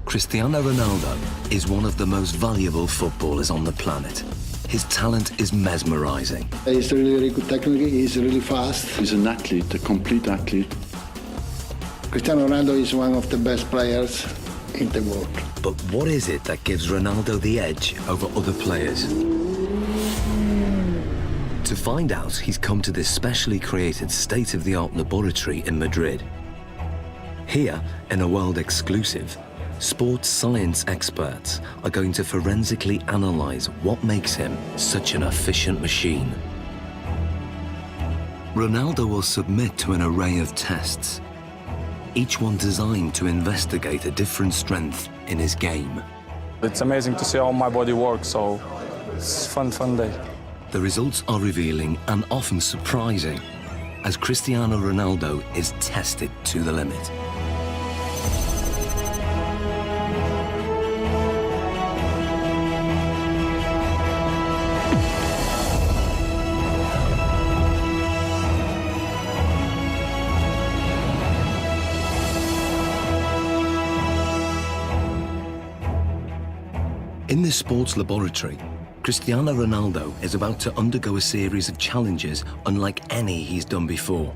Cristiano Ronaldo is one of the most valuable footballers on the planet. His talent is mesmerizing. He's really, really good technically, he's really fast. He's an athlete, a complete athlete. Cristiano Ronaldo is one of the best players in the world. But what is it that gives Ronaldo the edge over other players? To find out, he's come to this specially created state-of-the-art laboratory in Madrid. Here, in a world exclusive, sports science experts are going to forensically analyze what makes him such an efficient machine. Ronaldo will submit to an array of tests, each one designed to investigate a different strength in his game. It's amazing to see how my body works, so it's a fun day. The results are revealing and often surprising as Cristiano Ronaldo is tested to the limit. In this sports laboratory, Cristiano Ronaldo is about to undergo a series of challenges unlike any he's done before.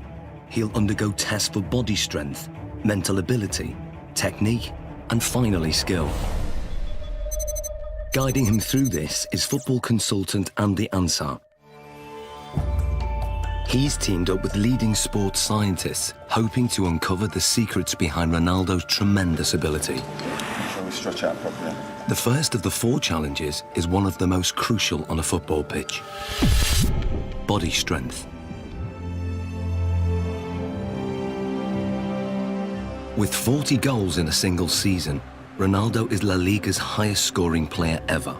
He'll undergo tests for body strength, mental ability, technique, and finally skill. Guiding him through this is football consultant Andy Ansar. He's teamed up with leading sports scientists, hoping to uncover the secrets behind Ronaldo's tremendous ability. Shall we stretch out properly? The first of the 4 challenges is one of the most crucial on a football pitch: body strength. With 40 goals in a single season, Ronaldo is La Liga's highest scoring player ever.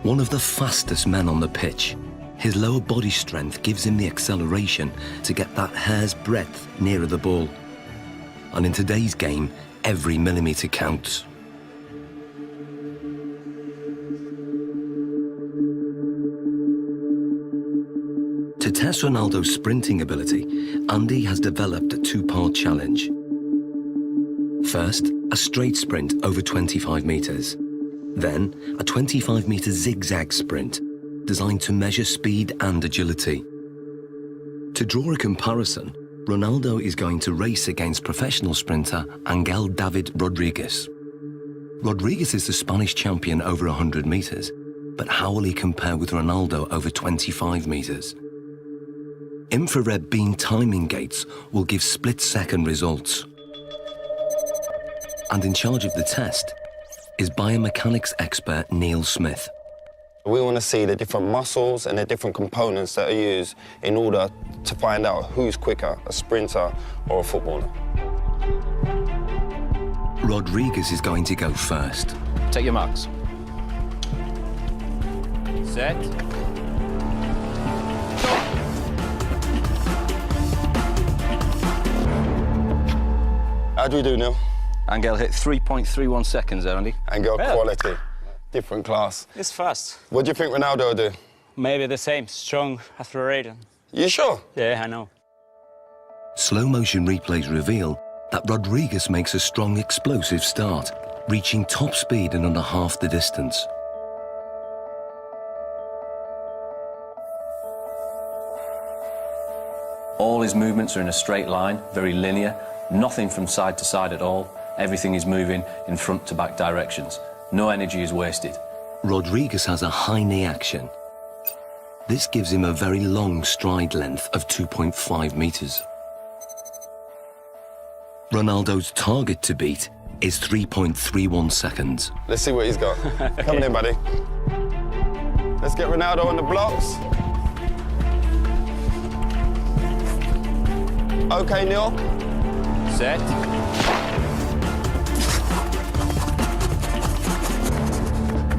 One of the fastest men on the pitch, his lower body strength gives him the acceleration to get that hair's breadth nearer the ball. And in today's game, every millimetre counts. To test Ronaldo's sprinting ability, Andy has developed a 2-part challenge. First, a straight sprint over 25 metres. Then, a 25-metre zigzag sprint, designed to measure speed and agility. To draw a comparison, Ronaldo is going to race against professional sprinter Angel David Rodriguez. Rodriguez is the Spanish champion over 100 metres, but how will he compare with Ronaldo over 25 metres? Infrared beam timing gates will give split-second results. And in charge of the test is biomechanics expert Neil Smith. We want to see the different muscles and the different components that are used in order to find out who's quicker, a sprinter or a footballer. Rodriguez is going to go first. Take your marks. Set. How do we do, Neil? Angel hit 3.31 seconds there, Andy. Angel Yeah. quality, different class. It's fast. What do you think Ronaldo will do? Maybe the same, strong, accelerated. You sure? Yeah, I know. Slow-motion replays reveal that Rodriguez makes a strong explosive start, reaching top speed in under half the distance. All his movements are in a straight line, very linear, nothing from side to side at all. Everything is moving in front to back directions. No energy is wasted. Rodriguez has a high knee action. This gives him a very long stride length of 2.5 metres. Ronaldo's target to beat is 3.31 seconds. Let's see what he's got. Coming in, buddy. Let's get Ronaldo on the blocks. Okay, Neil. Set.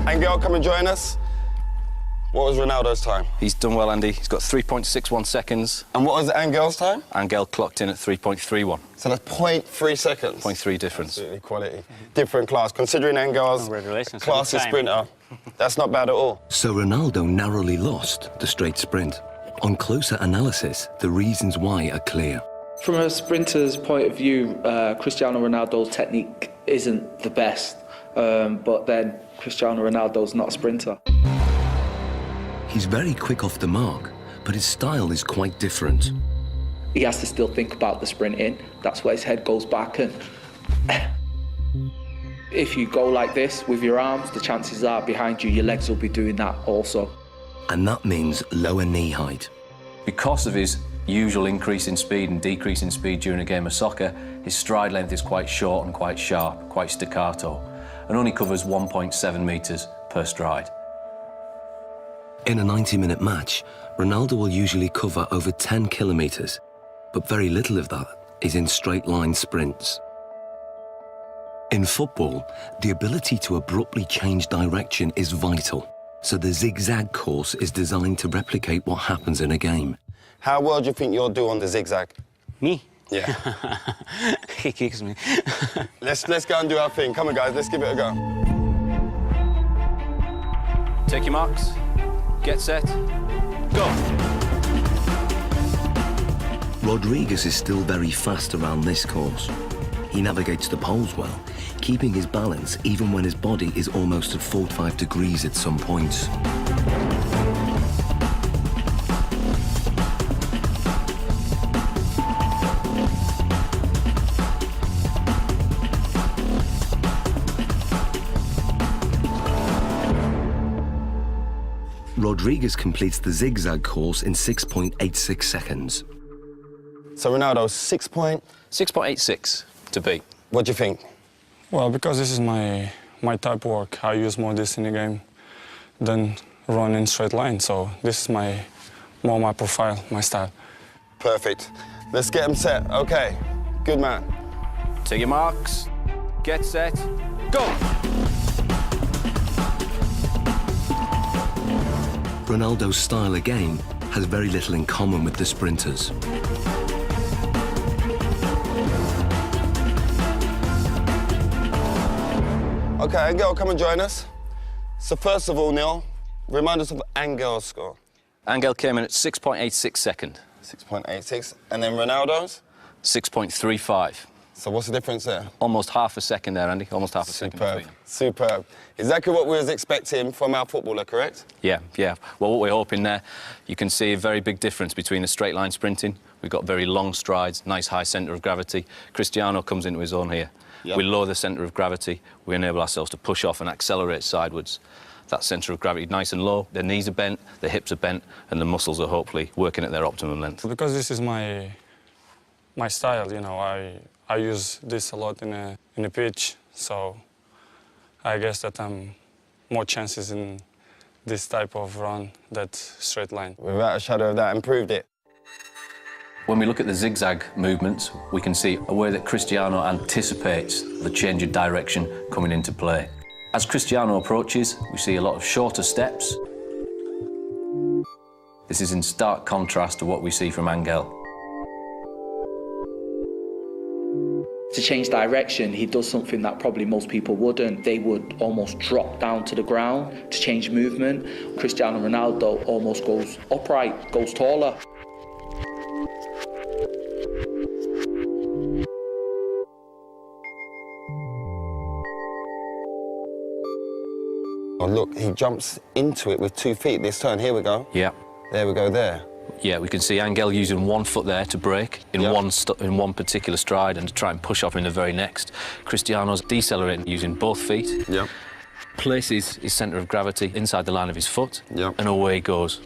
Angel, come and join us. What was Ronaldo's time? He's done well, Andy. He's got 3.61 seconds. And what was Angel's time? Angel clocked in at 3.31. So that's 0.3 seconds. 0.3 difference. Absolutely quality. Different class. Considering Angel's Congratulations. classy Time. sprinter, that's not bad at all. So Ronaldo narrowly lost the straight sprint. On closer analysis, the reasons why are clear. From a sprinter's point of view, Cristiano Ronaldo's technique isn't the best, but then Cristiano Ronaldo's not a sprinter. He's very quick off the mark, but his style is quite different. He has to still think about the sprinting. That's where his head goes back, and if you go like this with your arms, the chances are behind you, your legs will be doing that also. And that means lower knee height. Because of his usual increase in speed and decrease in speed during a game of soccer, his stride length is quite short and quite sharp, quite staccato, and only covers 1.7 metres per stride. In a 90-minute match, Ronaldo will usually cover over 10 kilometres, but very little of that is in straight-line sprints. In football, the ability to abruptly change direction is vital, so the zigzag course is designed to replicate what happens in a game. How well do you think you'll do on the zigzag? Me? Yeah. He kicks me. Let's go and do our thing. Come on, guys, let's give it a go. Take your marks. Get set. Go. Rodriguez is still very fast around this course. He navigates the poles well, keeping his balance even when his body is almost at 45 degrees at some points. Rodriguez completes the zigzag course in 6.86 seconds. So Ronaldo, 6.86 to beat. What do you think? Well, because this is my type of work, I use more this in the game than run in straight line. So this is more my profile, my style. Perfect. Let's get him set. Okay, good man. Take your marks. Get set. Go. Ronaldo's style again has very little in common with the sprinters. Okay, Angel, come and join us. So first of all, Neil, remind us of Angel's score. Angel came in at 6.86 second. 6.86. And then Ronaldo's? 6.35. So what's the difference there? Almost half a second there, Andy. Almost half a second between them. Superb. Exactly what we was expecting from our footballer, correct? Yeah. Well, what we're hoping there, you can see a very big difference between the straight line sprinting. We've got very long strides, nice high centre of gravity. Cristiano comes into his own here. Yep. We lower the centre of gravity. We enable ourselves to push off and accelerate sidewards. That centre of gravity nice and low. The knees are bent, the hips are bent, and the muscles are hopefully working at their optimum length. Because this is my style, you know, I use this a lot in a pitch, so I guess that I'm more chances in this type of run than straight line. Without a shadow of that, improved it. When we look at the zigzag movements, we can see a way that Cristiano anticipates the change of direction coming into play. As Cristiano approaches, we see a lot of shorter steps. This is in stark contrast to what we see from Angel. To change direction, he does something that probably most people wouldn't. They would almost drop down to the ground to change movement. Cristiano Ronaldo almost goes upright, goes taller. Oh, look, he jumps into it with 2 feet this turn. Here we go. Yeah. There we go, there. Yeah, we can see Angel using 1 foot there to break in one particular stride and to try and push off in the very next. Cristiano's decelerating using both feet. Yeah. Places his centre of gravity inside the line of his foot, Yeah. and away he goes.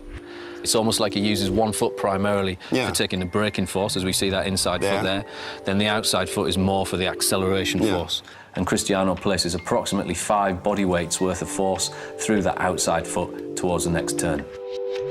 It's almost like he uses 1 foot primarily for taking the braking force, as we see that inside foot there. Then the outside foot is more for the acceleration force. And Cristiano places approximately 5 body weights worth of force through that outside foot towards the next turn.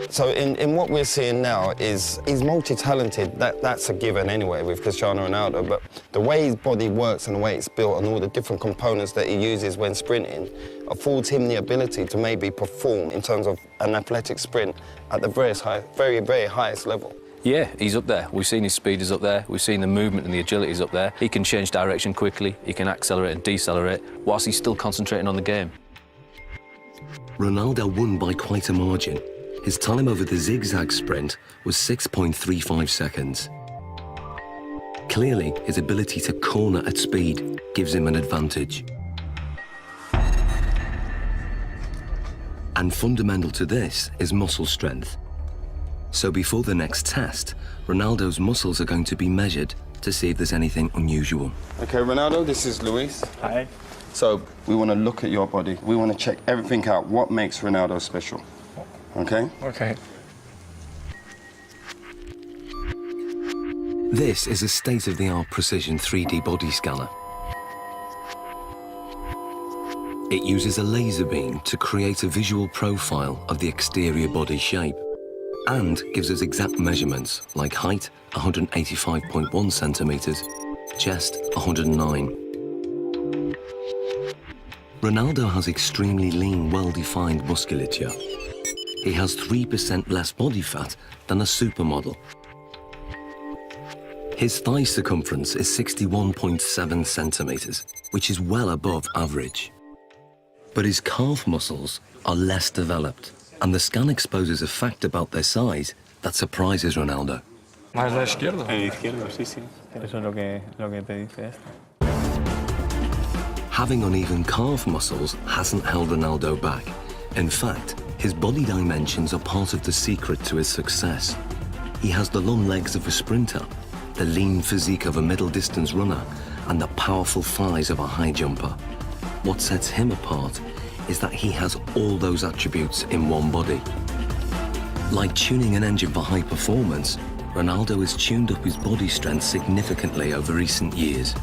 So in what we're seeing now is he's multi-talented. That's a given anyway with Cristiano Ronaldo, but the way his body works and the way it's built and all the different components that he uses when sprinting affords him the ability to maybe perform in terms of an athletic sprint at the very, very highest level. Yeah, he's up there. We've seen his speed is up there. We've seen the movement and the agility is up there. He can change direction quickly. He can accelerate and decelerate whilst he's still concentrating on the game. Ronaldo won by quite a margin. His time over the zigzag sprint was 6.35 seconds. Clearly, his ability to corner at speed gives him an advantage. And fundamental to this is muscle strength. So before the next test, Ronaldo's muscles are going to be measured to see if there's anything unusual. Okay, Ronaldo, this is Luis. Hi. So we want to look at your body. We want to check everything out. What makes Ronaldo special? Okay? Okay. This is a state-of-the-art precision 3D body scanner. It uses a laser beam to create a visual profile of the exterior body shape and gives us exact measurements like height, 185.1 centimeters, chest, 109. Ronaldo has extremely lean, well-defined musculature. He has 3% less body fat than a supermodel. His thigh circumference is 61.7 centimeters, which is well above average. But his calf muscles are less developed, and the scan exposes a fact about their size that surprises Ronaldo. ¿Más la izquierda? El izquierdo, sí, sí. Eso es lo que te dice esto. Having uneven calf muscles hasn't held Ronaldo back. In fact, his body dimensions are part of the secret to his success. He has the long legs of a sprinter, the lean physique of a middle-distance runner, and the powerful thighs of a high jumper. What sets him apart is that he has all those attributes in one body. Like tuning an engine for high performance, Ronaldo has tuned up his body strength significantly over recent years.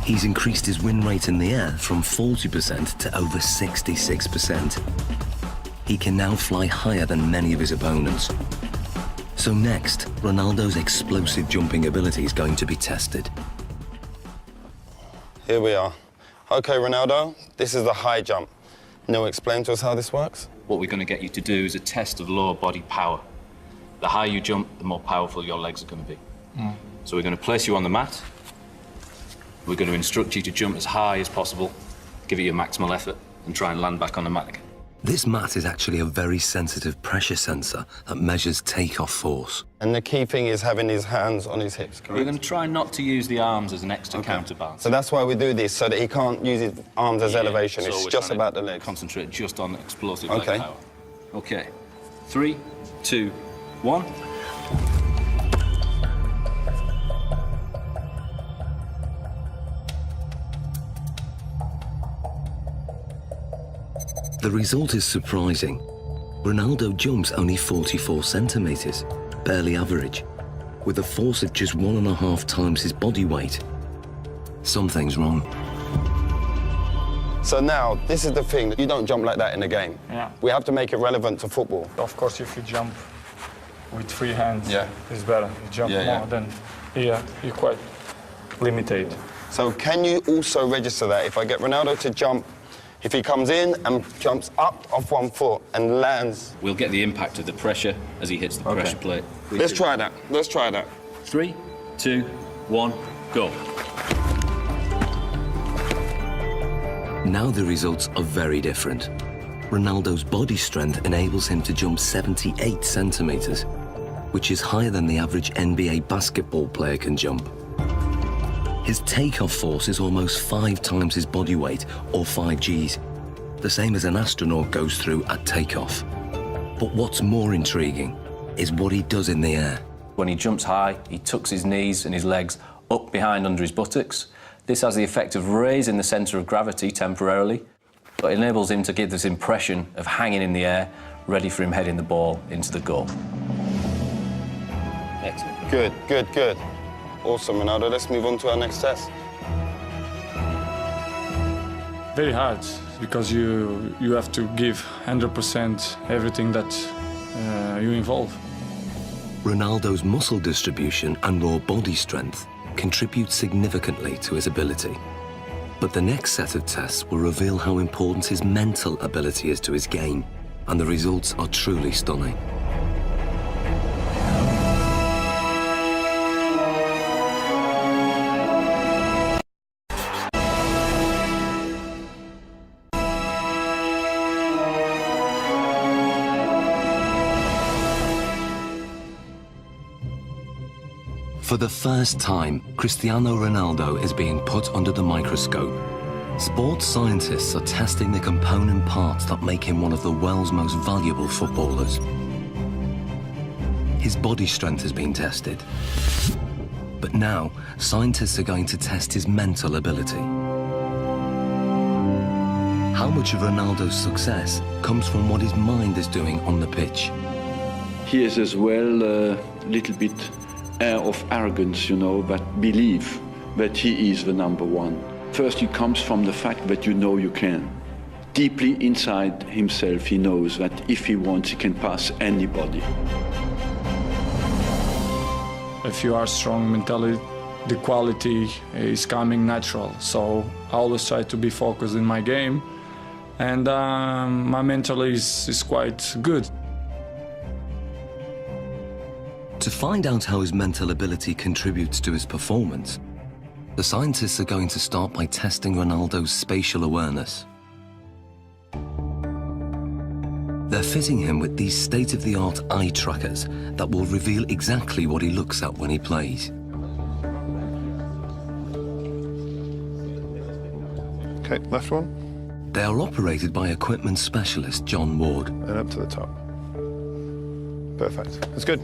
He's increased his win rate in the air from 40% to over 66%. He can now fly higher than many of his opponents. So next, Ronaldo's explosive jumping ability is going to be tested. Here we are. Okay, Ronaldo, this is the high jump. Now explain to us how this works. What we're going to get you to do is a test of lower body power. The higher you jump, the more powerful your legs are going to be. So we're going to place you on the mat. We're going to instruct you to jump as high as possible, give it your maximal effort, and try and land back on the mat again. This mat is actually a very sensitive pressure sensor that measures takeoff force. And the key thing is having his hands on his hips, We're correct? going to try not to use the arms as an extra counterbalance. So that's why we do this, so that he can't use his arms as elevation. So It's we're just trying about to the legs. Concentrate just on explosive Okay. leg power. Okay. 3, 2, 1. The result is surprising. Ronaldo jumps only 44 centimeters, barely average, with a force of just 1.5 times his body weight. Something's wrong. So now, this is the thing. You don't jump like that in the game. Yeah. We have to make it relevant to football. Of course, if you jump with free hands, Yeah. it's better. You jump Yeah, more, yeah. then you're quite limited. So can you also register that? If I get Ronaldo to jump, if he comes in and jumps up off one foot and lands. We'll get the impact of the pressure as he hits the pressure plate. Let's try that. Let's try that. 3, 2, 1, go. Now the results are very different. Ronaldo's body strength enables him to jump 78 centimeters, which is higher than the average NBA basketball player can jump. His takeoff force is almost 5 times his body weight, or 5 Gs, the same as an astronaut goes through at takeoff. But what's more intriguing is what he does in the air. When he jumps high, he tucks his knees and his legs up behind under his buttocks. This has the effect of raising the centre of gravity temporarily, but enables him to give this impression of hanging in the air, ready for him heading the ball into the goal. Excellent. Good, good, good. Awesome, Ronaldo. Let's move on to our next test. Very hard, because you have to give 100% everything that you involve. Ronaldo's muscle distribution and raw body strength contribute significantly to his ability. But the next set of tests will reveal how important his mental ability is to his game, and the results are truly stunning. For For the first time, Cristiano Ronaldo is being put under the microscope. Sports scientists are testing the component parts that make him one of the world's most valuable footballers. His body strength has been tested. But now, scientists are going to test his mental ability. How much of Ronaldo's success comes from what his mind is doing on the pitch? He is as well a little bit air of arrogance, you know, but believe that he is the number one. First, it comes from the fact that you know you can. Deeply inside himself, he knows that if he wants, he can pass anybody. If you are strong mentally, the quality is coming natural. So I always try to be focused in my game, and my mental is quite good. To find out how his mental ability contributes to his performance, the scientists are going to start by testing Ronaldo's spatial awareness. They're fitting him with these state-of-the-art eye trackers that will reveal exactly what he looks at when he plays. Okay, left one. They are operated by equipment specialist John Ward. And up to the top. Perfect. That's good.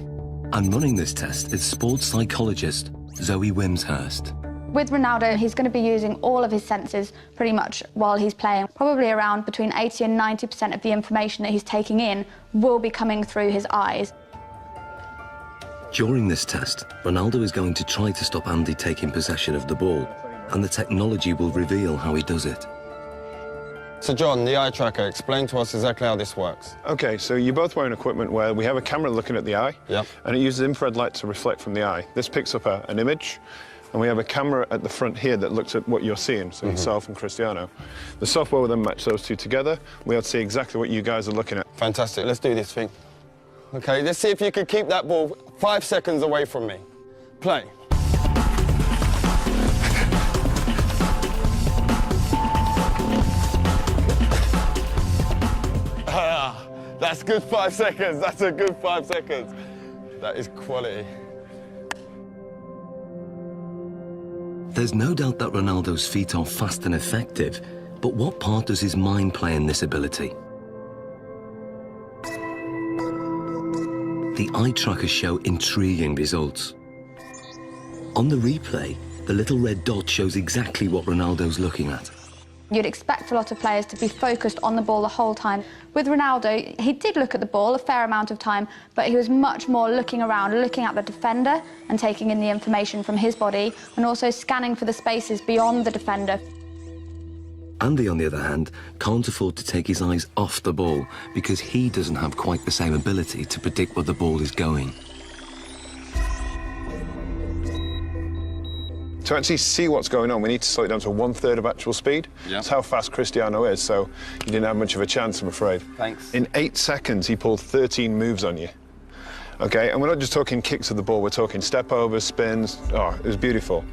And running this test is sports psychologist Zoe Wimshurst. With Ronaldo, he's going to be using all of his senses pretty much while he's playing. Probably around between 80 and 90% of the information that he's taking in will be coming through his eyes. During this test, Ronaldo is going to try to stop Andy taking possession of the ball, and the technology will reveal how he does it. So John, the eye tracker, explain to us exactly how this works. Okay, so you're both wearing equipment where we have a camera looking at the eye, and it uses infrared light to reflect from the eye. This picks up an image, and we have a camera at the front here that looks at what you're seeing, so yourself and Cristiano. The software will then match those two together. We'll be able to see exactly what you guys are looking at. Fantastic, let's do this thing. Okay, let's see if you can keep that ball 5 seconds away from me. Play. That's good 5 seconds. That's a good 5 seconds. That is quality. There's no doubt that Ronaldo's feet are fast and effective, but what part does his mind play in this ability? The eye trackers show intriguing results. On the replay, the little red dot shows exactly what Ronaldo's looking at. You'd expect a lot of players to be focused on the ball the whole time. With Ronaldo, he did look at the ball a fair amount of time, but he was much more looking around, looking at the defender and taking in the information from his body, and also scanning for the spaces beyond the defender. Andy, on the other hand, can't afford to take his eyes off the ball because he doesn't have quite the same ability to predict where the ball is going. To actually see what's going on, we need to slow it down to 1/3 of actual speed. That's how fast Cristiano is, so you didn't have much of a chance, I'm afraid. Thanks. In 8 seconds, he pulled 13 moves on you. Okay, and we're not just talking kicks of the ball, we're talking step overs, spins. Oh, it was beautiful.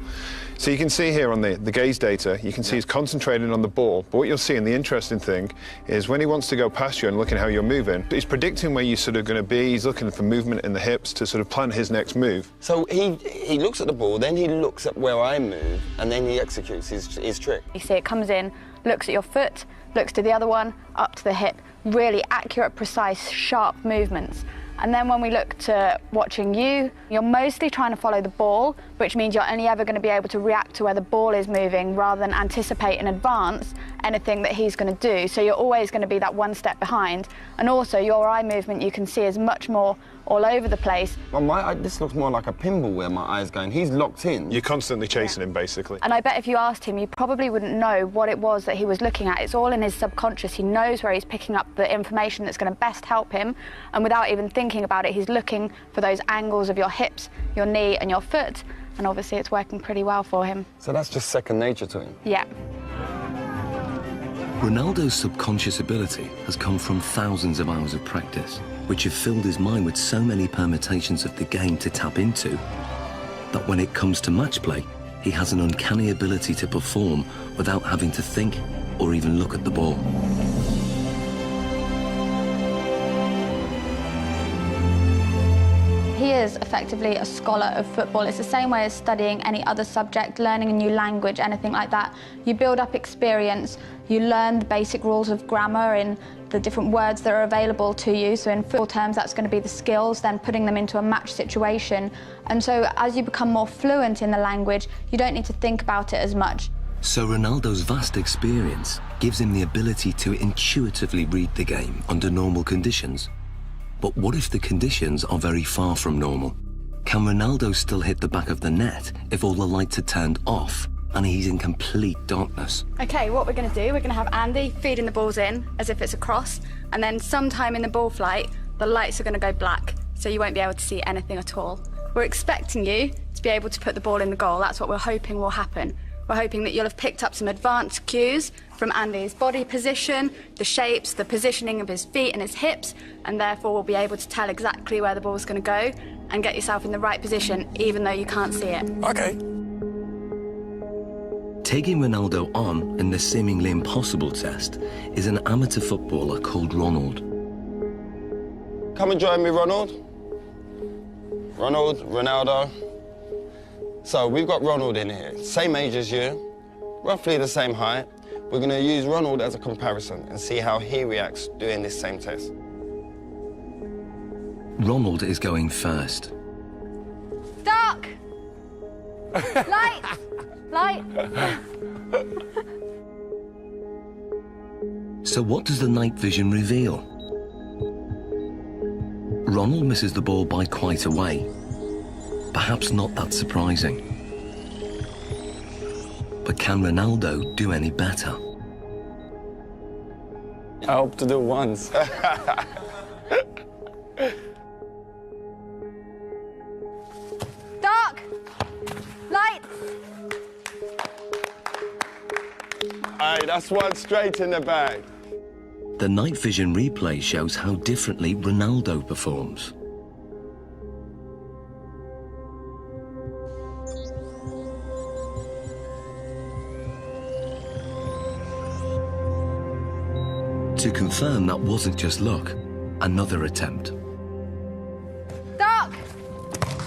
So you can see here on the gaze data, you can see he's concentrating on the ball, but what you'll see, and the interesting thing, is when he wants to go past you and looking how you're moving, he's predicting where you're sort of going to be, he's looking for movement in the hips to sort of plan his next move. So he looks at the ball, then he looks at where I move, and then he executes his trick. You see it comes in, looks at your foot, looks to the other one, up to the hip. Really accurate, precise, sharp movements. And then when we look to watching you, you're mostly trying to follow the ball, which means you're only ever going to be able to react to where the ball is moving rather than anticipate in advance anything that he's going to do. So you're always going to be that one step behind. And also your eye movement you can see is much more all over the place. Well, this looks more like a pinball where my eye's going. He's locked in. You're constantly chasing him, basically. And I bet if you asked him, you probably wouldn't know what it was that he was looking at. It's all in his subconscious. He knows where he's picking up the information that's going to best help him. And without even thinking about it, he's looking for those angles of your hips, your knee and your foot. And obviously it's working pretty well for him. So that's just second nature to him? Yeah. Ronaldo's subconscious ability has come from thousands of hours of practice, which have filled his mind with so many permutations of the game to tap into, that when it comes to match play, he has an uncanny ability to perform without having to think or even look at the ball. He is effectively a scholar of football. It's the same way as studying any other subject, learning a new language, anything like that. You build up experience, you learn the basic rules of grammar in the different words that are available to you. So in football terms, that's going to be the skills, then putting them into a match situation. And so as you become more fluent in the language, you don't need to think about it as much. So Ronaldo's vast experience gives him the ability to intuitively read the game under normal conditions. But what if the conditions are very far from normal? Can Ronaldo still hit the back of the net if all the lights are turned off and he's in complete darkness? Okay, what we're going to do, we're going to have Andy feeding the balls in as if it's a cross, and then sometime in the ball flight, the lights are going to go black, so you won't be able to see anything at all. We're expecting you to be able to put the ball in the goal. That's what we're hoping will happen. We're hoping that you'll have picked up some advanced cues from Andy's body position, the shapes, the positioning of his feet and his hips, and therefore will be able to tell exactly where the ball's going to go and get yourself in the right position, even though you can't see it. Okay. Taking Ronaldo on in this seemingly impossible test is an amateur footballer called Ronald. Come and join me, Ronald. Ronaldo. So we've got Ronald in here, same age as you, roughly the same height. We're going to use Ronald as a comparison and see how he reacts doing this same test. Ronald is going first. Dark! Light! Light! So what does the night vision reveal? Ronald misses the ball by quite a way. Perhaps not that surprising. But can Ronaldo do any better? I hope to do once. Dark! Light! Aye, that's one straight in the bag. The night vision replay shows how differently Ronaldo performs. To confirm that wasn't just luck, another attempt. Dark!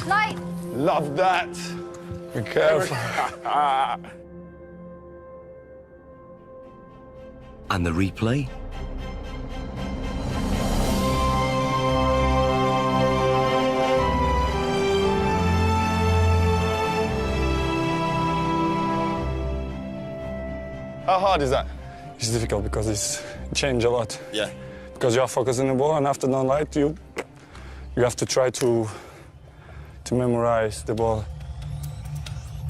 Light! Love that. Be careful. And the replay? How hard is that? It's difficult because it's changed a lot. Yeah. Because you are focusing the ball, and after the light, you have to try to memorize the ball.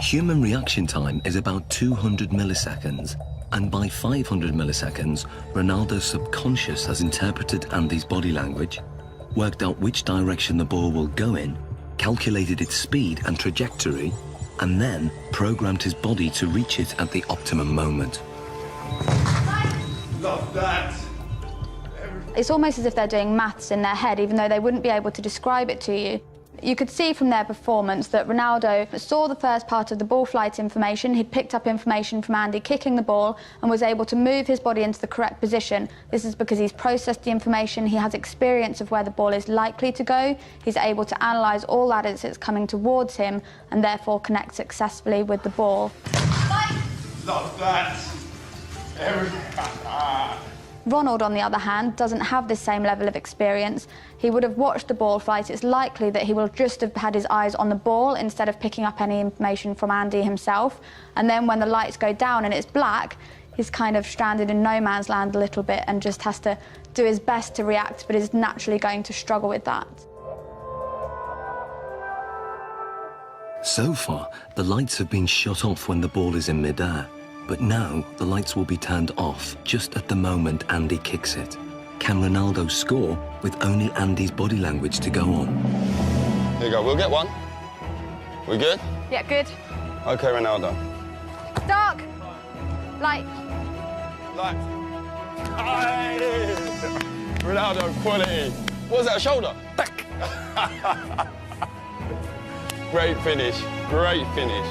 Human reaction time is about 200 milliseconds, and by 500 milliseconds, Ronaldo's subconscious has interpreted Andy's body language, worked out which direction the ball will go in, calculated its speed and trajectory, and then programmed his body to reach it at the optimum moment. Love that. It's almost as if they're doing maths in their head, even though they wouldn't be able to describe it to you. You could see from their performance that Ronaldo saw the first part of the ball flight information. He'd picked up information from Andy kicking the ball and was able to move his body into the correct position. This is because he's processed the information, he has experience of where the ball is likely to go, he's able to analyse all that as it's coming towards him and therefore connect successfully with the ball. Love that. Ronald, on the other hand, doesn't have this same level of experience. He would have watched the ball flight. It's likely that he will just have had his eyes on the ball instead of picking up any information from Andy himself. And then when the lights go down and it's black, he's kind of stranded in no man's land a little bit and just has to do his best to react, but is naturally going to struggle with that. So far, the lights have been shut off when the ball is in midair. But now, the lights will be turned off just at the moment Andy kicks it. Can Ronaldo score with only Andy's body language to go on? Here you go, we'll get one. We good? Yeah, good. Okay, Ronaldo. Dark. Light. Light. Aye. Ronaldo, quality. What was that, a shoulder? Back. Great finish, great finish.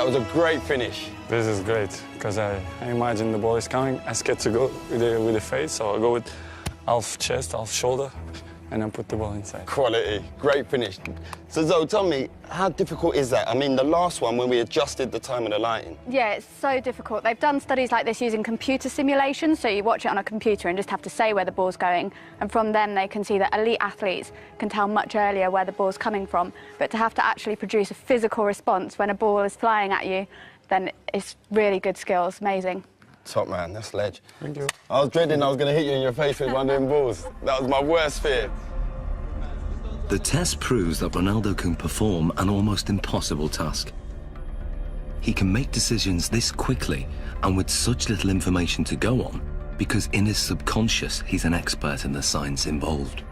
That was a great finish. This is great, because I imagine the ball is coming. I scared to go with the face, so I go with half chest, half shoulder, and then put the ball inside. Quality, great finish. So Zoe, tell me, how difficult is that? I mean, the last one when we adjusted the time of the lighting. Yeah, it's so difficult. They've done studies like this using computer simulations, so you watch it on a computer and just have to say where the ball's going, and from them they can see that elite athletes can tell much earlier where the ball's coming from. But to have to actually produce a physical response when a ball is flying at you, then it's really good skills, amazing. Top man, that's ledge. Thank you. I was dreading I was going to hit you in your face with one of them balls. That was my worst fear. The test proves that Ronaldo can perform an almost impossible task. He can make decisions this quickly and with such little information to go on because in his subconscious he's an expert in the science involved.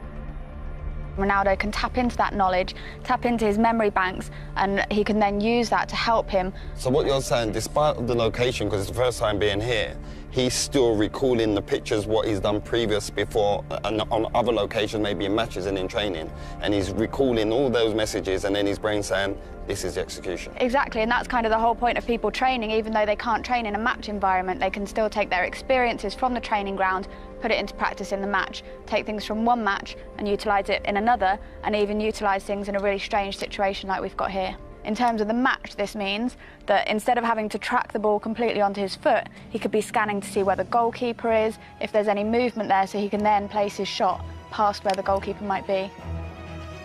Ronaldo can tap into that knowledge, tap into his memory banks, and he can then use that to help him. So what you're saying, despite the location, because it's the first time being here, he's still recalling the pictures, what he's done previous before, and on other locations, maybe in matches and in training, and he's recalling all those messages, and then his brain saying, this is the execution. Exactly, and that's kind of the whole point of people training. Even though they can't train in a match environment, they can still take their experiences from the training ground, put it into practice in the match, take things from one match and utilise it in another, and even utilise things in a really strange situation like we've got here. In terms of the match, this means that instead of having to track the ball completely onto his foot, he could be scanning to see where the goalkeeper is, if there's any movement there, so he can then place his shot past where the goalkeeper might be.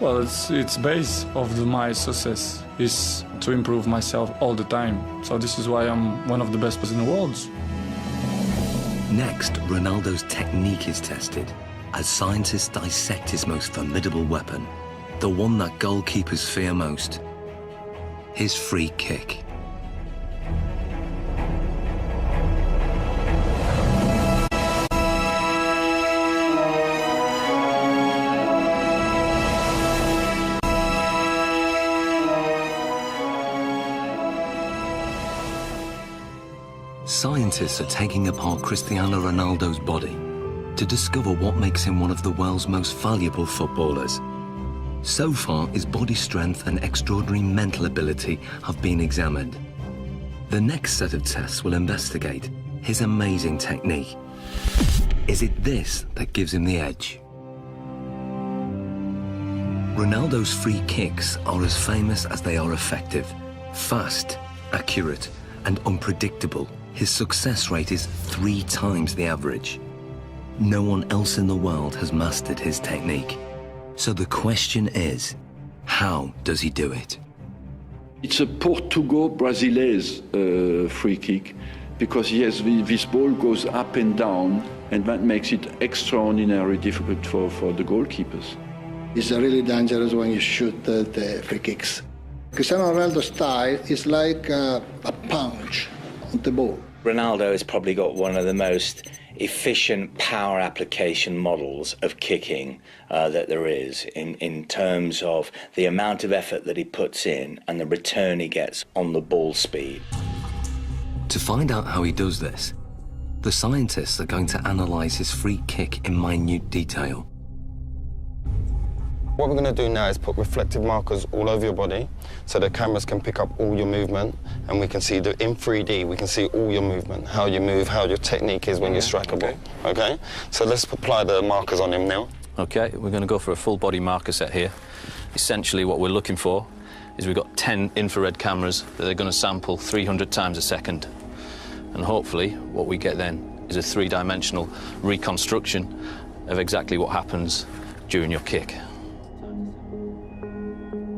Well, it's base of my success is to improve myself all the time. So this is why I'm one of the best players in the world. Next, Ronaldo's technique is tested as scientists dissect his most formidable weapon, the one that goalkeepers fear most, his free kick. Scientists are taking apart Cristiano Ronaldo's body to discover what makes him one of the world's most valuable footballers. So far, his body strength and extraordinary mental ability have been examined. The next set of tests will investigate his amazing technique. Is it this that gives him the edge? Ronaldo's free kicks are as famous as they are effective. Fast, accurate, and unpredictable, his success rate is 3 times the average. No one else in the world has mastered his technique. So the question is, how does he do it? It's a Portugal-Brazilese free kick because yes, this ball goes up and down, and that makes it extraordinarily difficult for the goalkeepers. It's really dangerous when you shoot the free kicks. Cristiano Ronaldo's style is like a punch on the ball. Ronaldo has probably got one of the most efficient power application models of kicking that there is in terms of the amount of effort that he puts in and the return he gets on the ball speed. To find out how he does this, the scientists are going to analyse his free kick in minute detail. What we're going to do now is put reflective markers all over your body so the cameras can pick up all your movement, and we can see in 3D, we can see all your movement, how you move, how your technique is when you strike a ball, okay? So let's apply the markers on him now. Okay, we're going to go for a full body marker set here. Essentially what we're looking for is we've got 10 infrared cameras that are going to sample 300 times a second. And hopefully what we get then is a 3-dimensional reconstruction of exactly what happens during your kick.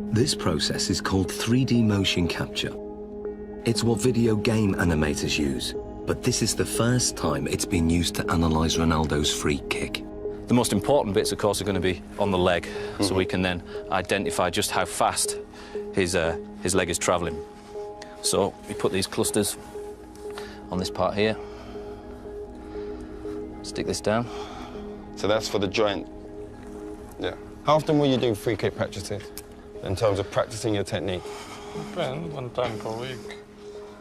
This process is called 3D motion capture. It's what video game animators use, but this is the first time it's been used to analyse Ronaldo's free kick. The most important bits, of course, are going to be on the leg, so we can then identify just how fast his leg is travelling. So we put these clusters on this part here. Stick this down. So that's for the joint. Yeah. How often will you do free kick practices in terms of practicing your technique? Depends, 1 time per week.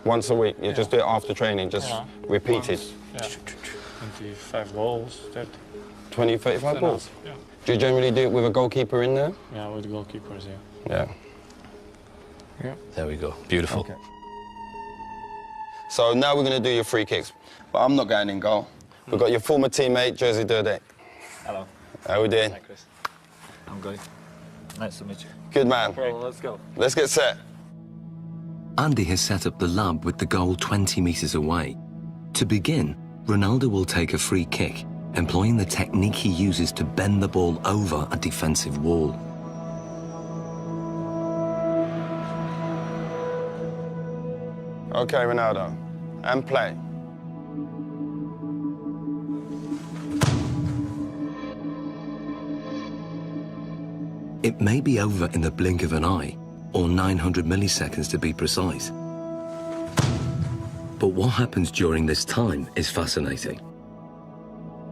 Once a week? You just do it after training, just repeat it? Yeah. 25 balls, 30. 20, 35 balls? Yeah. Do you generally do it with a goalkeeper in there? Yeah, with goalkeepers, Yeah. There we go. Beautiful. Okay. So now we're going to do your free kicks. But I'm not going in goal. We've got your former teammate, Jerzy Dudek. Hello. How we doing? Hi, Chris. I'm good. Nice to meet you. Good man. Well, let's go. Let's get set. Andy has set up the lab with the goal 20 metres away. To begin, Ronaldo will take a free kick, employing the technique he uses to bend the ball over a defensive wall. Okay, Ronaldo. And play. It may be over in the blink of an eye, or 900 milliseconds to be precise. But what happens during this time is fascinating.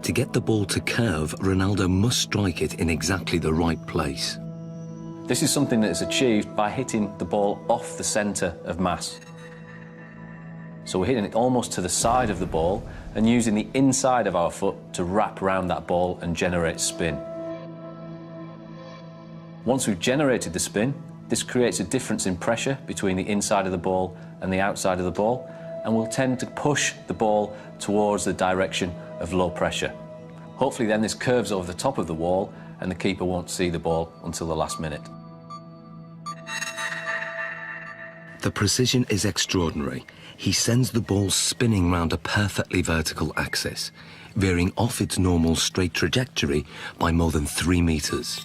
To get the ball to curve, Ronaldo must strike it in exactly the right place. This is something that is achieved by hitting the ball off the centre of mass. So we're hitting it almost to the side of the ball and using the inside of our foot to wrap around that ball and generate spin. Once we've generated the spin, this creates a difference in pressure between the inside of the ball and the outside of the ball, and will tend to push the ball towards the direction of low pressure. Hopefully then this curves over the top of the wall and the keeper won't see the ball until the last minute. The precision is extraordinary. He sends the ball spinning round a perfectly vertical axis, veering off its normal straight trajectory by more than 3 metres.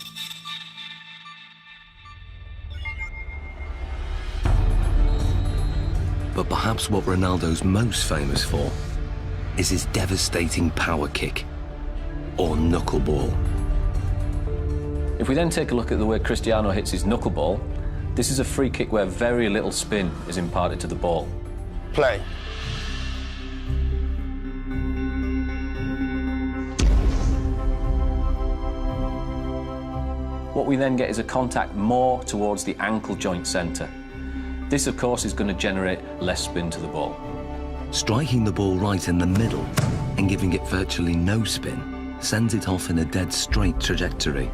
But perhaps what Ronaldo's most famous for is his devastating power kick, or knuckleball. If we then take a look at the way Cristiano hits his knuckleball, this is a free kick where very little spin is imparted to the ball. Play. What we then get is a contact more towards the ankle joint centre. This, of course, is going to generate less spin to the ball. Striking the ball right in the middle and giving it virtually no spin sends it off in a dead straight trajectory.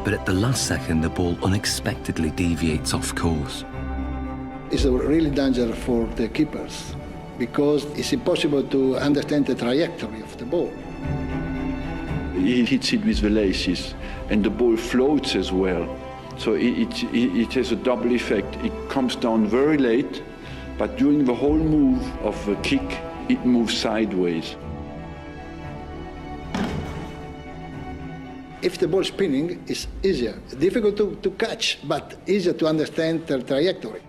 But at the last second, the ball unexpectedly deviates off course. It's a really danger for the keepers because it's impossible to understand the trajectory of the ball. He hits it with the laces, and the ball floats as well. So it has a double effect. It comes down very late, but during the whole move of the kick, it moves sideways. If the ball spinning, it's easier. Difficult to catch, but easier to understand the trajectory.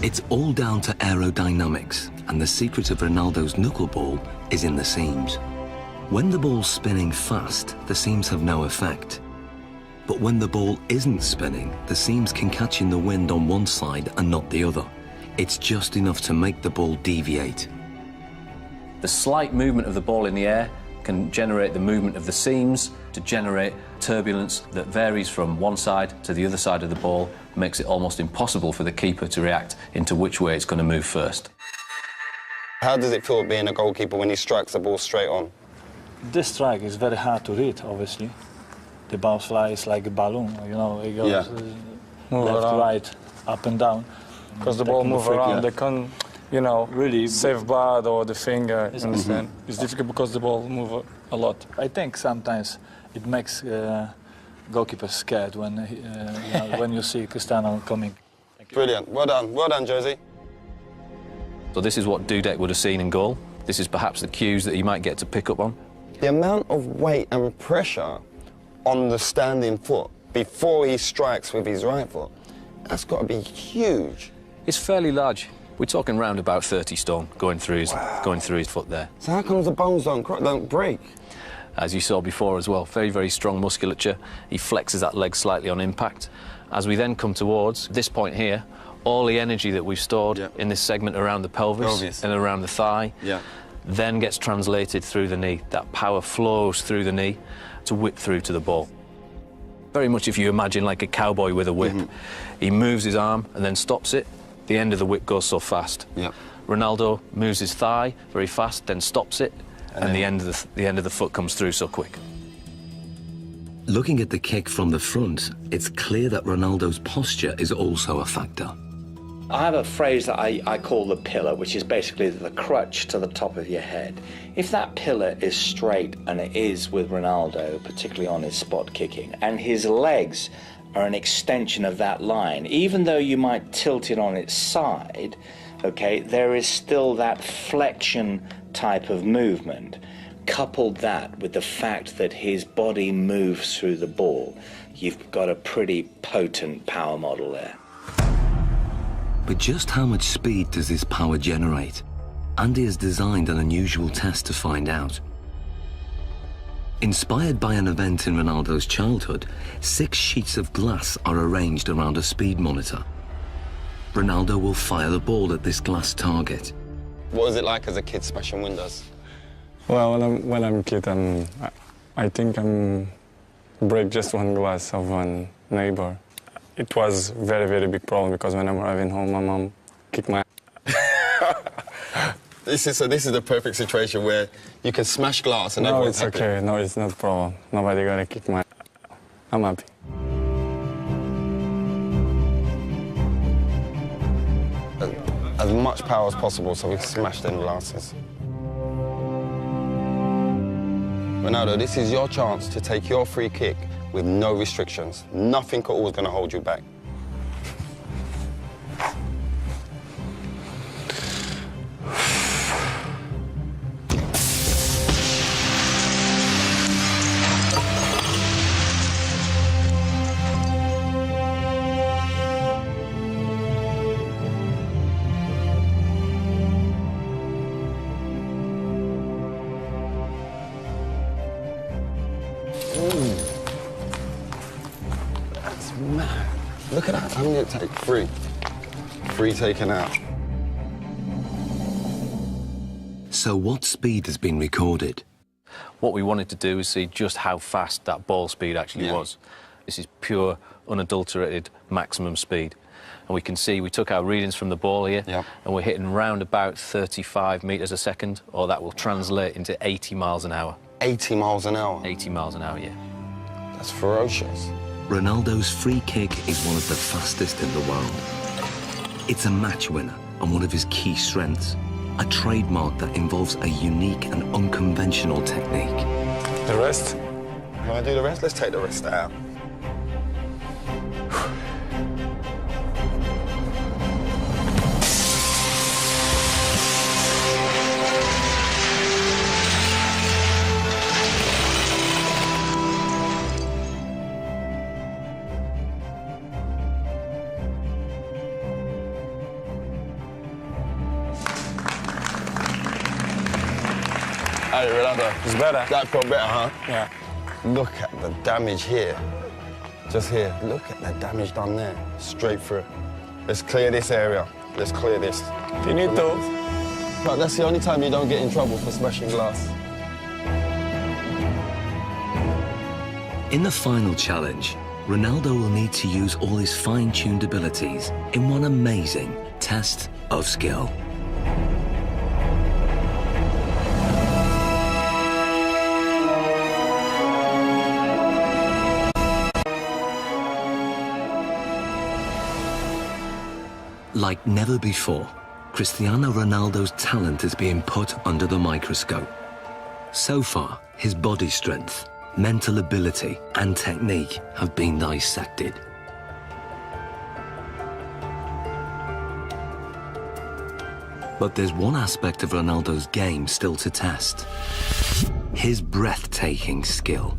It's all down to aerodynamics, and the secret of Ronaldo's knuckleball is in the seams. When the ball's spinning fast, the seams have no effect. But when the ball isn't spinning, the seams can catch in the wind on one side and not the other. It's just enough to make the ball deviate. The slight movement of the ball in the air can generate the movement of the seams to generate turbulence that varies from one side to the other side of the ball, makes it almost impossible for the keeper to react into which way it's going to move first. How does it feel being a goalkeeper when he strikes the ball straight on? This strike is very hard to read, obviously. The ball flies like a balloon, you know, it goes left, right, up and down. Because the ball moves around, they can't, you know, really save bad or the finger, you understand? It's difficult because the ball moves a lot. I think sometimes it makes goalkeepers scared when, when you see Cristiano coming. Brilliant, well done, Jerzy. So this is what Dudek would have seen in goal. This is perhaps the cues that he might get to pick up on. The amount of weight and pressure on the standing foot before he strikes with his right foot, that's got to be huge. It's fairly large. We're talking round about 30 stone going through his foot there. So how come the bones don't break? As you saw before as well, very, very strong musculature. He flexes that leg slightly on impact. As we then come towards this point here, all the energy that we've stored in this segment around the pelvis and around the thigh then gets translated through the knee. That power flows through the knee to whip through to the ball. Very much if you imagine like a cowboy with a whip. He moves his arm and then stops it. The end of the whip goes so fast. Ronaldo moves his thigh very fast, then stops it, and the end of the foot comes through so quick. Looking at the kick from the front, it's clear that Ronaldo's posture is also a factor. I have a phrase that I call the pillar, which is basically the crutch to the top of your head. If that pillar is straight, and it is with Ronaldo, particularly on his spot kicking, and his legs are an extension of that line, even though you might tilt it on its side, okay, there is still that flexion type of movement. Coupled that with the fact that his body moves through the ball, you've got a pretty potent power model there. But just how much speed does this power generate? Andy has designed an unusual test to find out. Inspired by an event in Ronaldo's childhood, 6 sheets of glass are arranged around a speed monitor. Ronaldo will fire the ball at this glass target. What was it like as a kid smashing windows? Well, when I'm a kid, I think I break just one glass of one neighbor. It was very, very big problem because when I'm arriving home, my mom kicked my This is the perfect situation where you can smash glass and everyone's happy. No, it's okay. No, it's not a problem. Nobody gonna kick my... I'm happy. As much power as possible so we can smash them glasses. Ronaldo, this is your chance to take your free kick with no restrictions. Nothing at all is going to hold you back. Man, look at that. How many did it take? 3. 3 taken out. So what speed has been recorded? What we wanted to do is see just how fast that ball speed actually was. This is pure, unadulterated maximum speed. And we can see we took our readings from the ball here, and we're hitting round about 35 metres a second, or that will translate into 80 miles an hour. 80 miles an hour? 80 miles an hour, yeah. That's ferocious. Ronaldo's free kick is one of the fastest in the world. It's a match winner and one of his key strengths, a trademark that involves a unique and unconventional technique. The rest? You want to do the rest? Let's take the rest out. Hey, Ronaldo. It's better. That felt better, huh? Yeah. Look at the damage here. Just here. Look at the damage done there. Straight through. Let's clear this area. Let's clear this. Finito. But that's the only time you don't get in trouble for smashing glass. In the final challenge, Ronaldo will need to use all his fine-tuned abilities in one amazing test of skill. Like never before, Cristiano Ronaldo's talent is being put under the microscope. So far, his body strength, mental ability, and technique have been dissected. But there's one aspect of Ronaldo's game still to test: his breathtaking skill.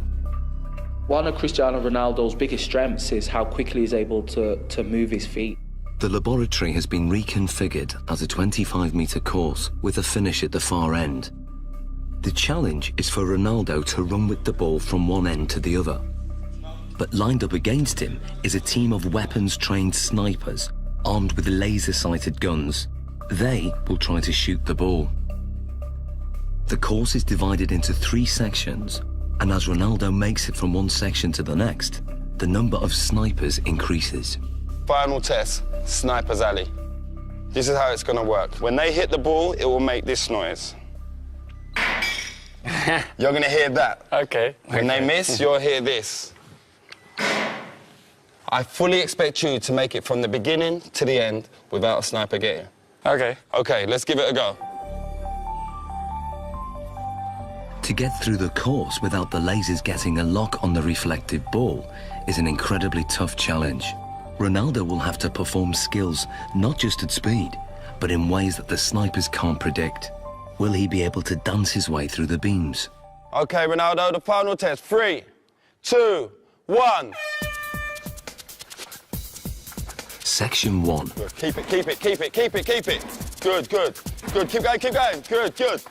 One of Cristiano Ronaldo's biggest strengths is how quickly he's able to move his feet. The laboratory has been reconfigured as a 25-metre course with a finish at the far end. The challenge is for Ronaldo to run with the ball from one end to the other. But lined up against him is a team of weapons-trained snipers armed with laser-sighted guns. They will try to shoot the ball. The course is divided into 3 sections, and as Ronaldo makes it from one section to the next, the number of snipers increases. Final test, Sniper's Alley. This is how it's going to work. When they hit the ball, it will make this noise. You're going to hear that. Okay. When they miss, you'll hear this. I fully expect you to make it from the beginning to the end without a sniper getting. Okay. Okay, let's give it a go. To get through the course without the lasers getting a lock on the reflective ball is an incredibly tough challenge. Ronaldo will have to perform skills not just at speed, but in ways that the snipers can't predict. Will he be able to dance his way through the beams? Okay, Ronaldo, the final test. 3, 2, 1. Section 1. Good. Keep it, keep it, keep it, keep it, keep it. Good, good, good. Keep going, keep going. Good, good.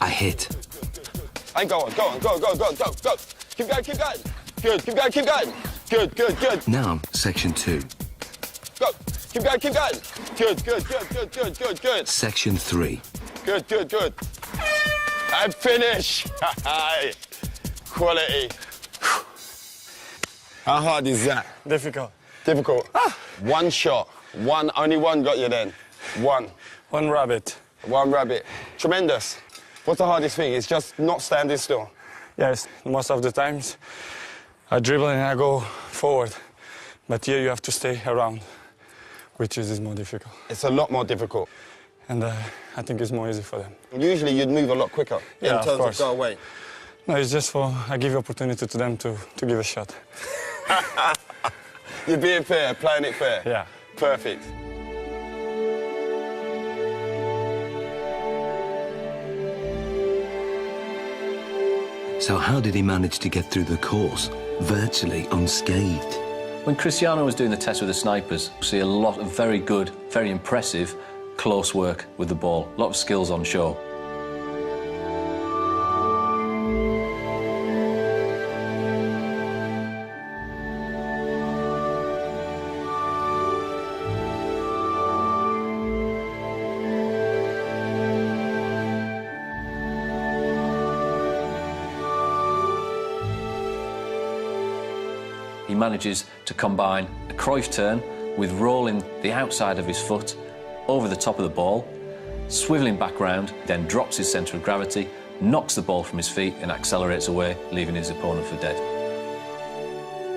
A hit. And go on, go on, go, go, go, go, go. Keep going, keep going. Good, keep going, keep going. Good, good, good. Now, section 2. Go. Keep going, keep going. Good, good, good, good, good, good, good. Section 3. Good, good, good. And finish. Quality. How hard is that? Difficult. Difficult. One shot. Only one got you then. One. One rabbit. One rabbit. Tremendous. What's the hardest thing? It's just not standing still. Yes, most of the times I dribble and I go forward. But here you have to stay around, which is more difficult. It's a lot more difficult. And I think it's more easy for them. Usually you'd move a lot quicker in terms of go away. No, it's just I give opportunity to them to give a shot. You're being fair, playing it fair. Yeah. Perfect. So how did he manage to get through the course, virtually unscathed? When Cristiano was doing the test with the snipers, we see a lot of very good, very impressive close work with the ball. A lot of skills on show. He manages to combine a Cruyff turn with rolling the outside of his foot over the top of the ball, swivelling back round, then drops his centre of gravity, knocks the ball from his feet and accelerates away, leaving his opponent for dead.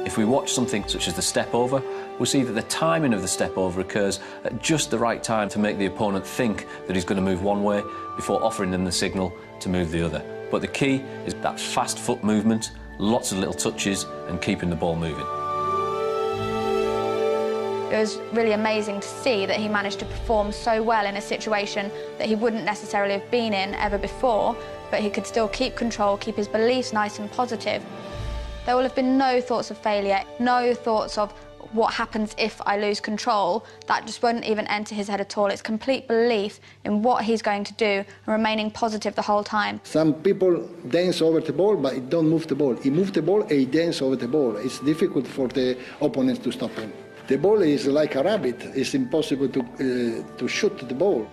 If we watch something such as the step over, we'll see that the timing of the step over occurs at just the right time to make the opponent think that he's going to move one way before offering them the signal to move the other. But the key is that fast foot movement, lots of little touches and keeping the ball moving. It was really amazing to see that he managed to perform so well in a situation that he wouldn't necessarily have been in ever before, but he could still keep control, keep his beliefs nice and positive. There will have been no thoughts of failure, no thoughts of what happens if I lose control. That just won't even enter his head at all. It's complete belief in what he's going to do and remaining positive the whole time. Some people dance over the ball, but he don't move the ball. He moves the ball and he dances over the ball. It's difficult for the opponents to stop him. The ball is like a rabbit. It's impossible to shoot the ball.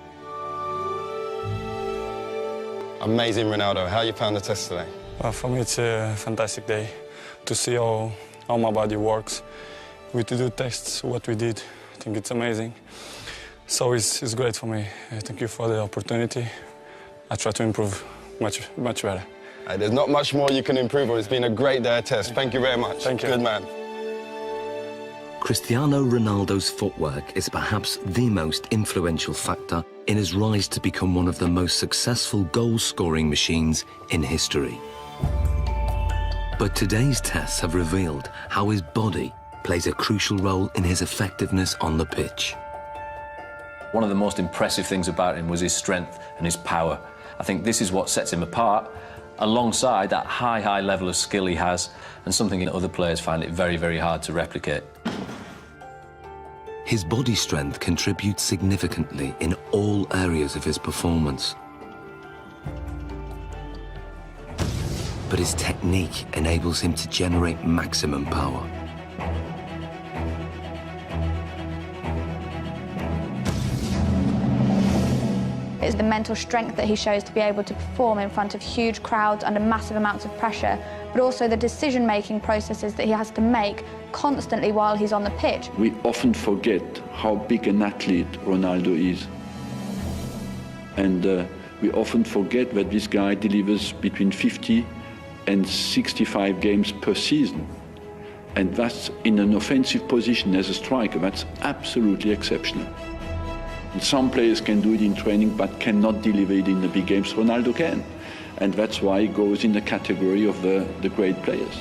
Amazing, Ronaldo. How you found the test today? Well, for me, it's a fantastic day to see how my body works. We to do tests, what we did. I think it's amazing. So it's great for me. Thank you for the opportunity. I try to improve much better. There's not much more you can improve on. It's been a great day of test. Thank you very much. Thank you. Good man. Cristiano Ronaldo's footwork is perhaps the most influential factor in his rise to become one of the most successful goal-scoring machines in history. But today's tests have revealed how his body plays a crucial role in his effectiveness on the pitch. One of the most impressive things about him was his strength and his power. I think this is what sets him apart, alongside that high level of skill he has, and something that other players find it very, very hard to replicate. His body strength contributes significantly in all areas of his performance. But his technique enables him to generate maximum power. It's the mental strength that he shows to be able to perform in front of huge crowds under massive amounts of pressure, but also the decision-making processes that he has to make constantly while he's on the pitch. We often forget how big an athlete Ronaldo is. And we often forget that this guy delivers between 50 and 65 games per season. And that's in an offensive position as a striker. That's absolutely exceptional. And some players can do it in training but cannot deliver it in the big games. Ronaldo can. And that's why he goes in the category of the great players.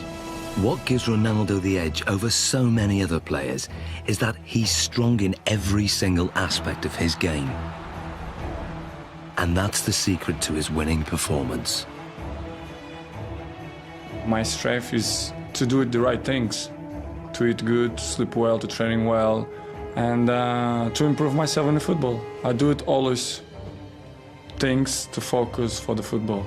What gives Ronaldo the edge over so many other players is that he's strong in every single aspect of his game. And that's the secret to his winning performance. My strength is to do the right things, to eat good, to sleep well, to training well, and to improve myself in the football. I do it always things to focus for the football.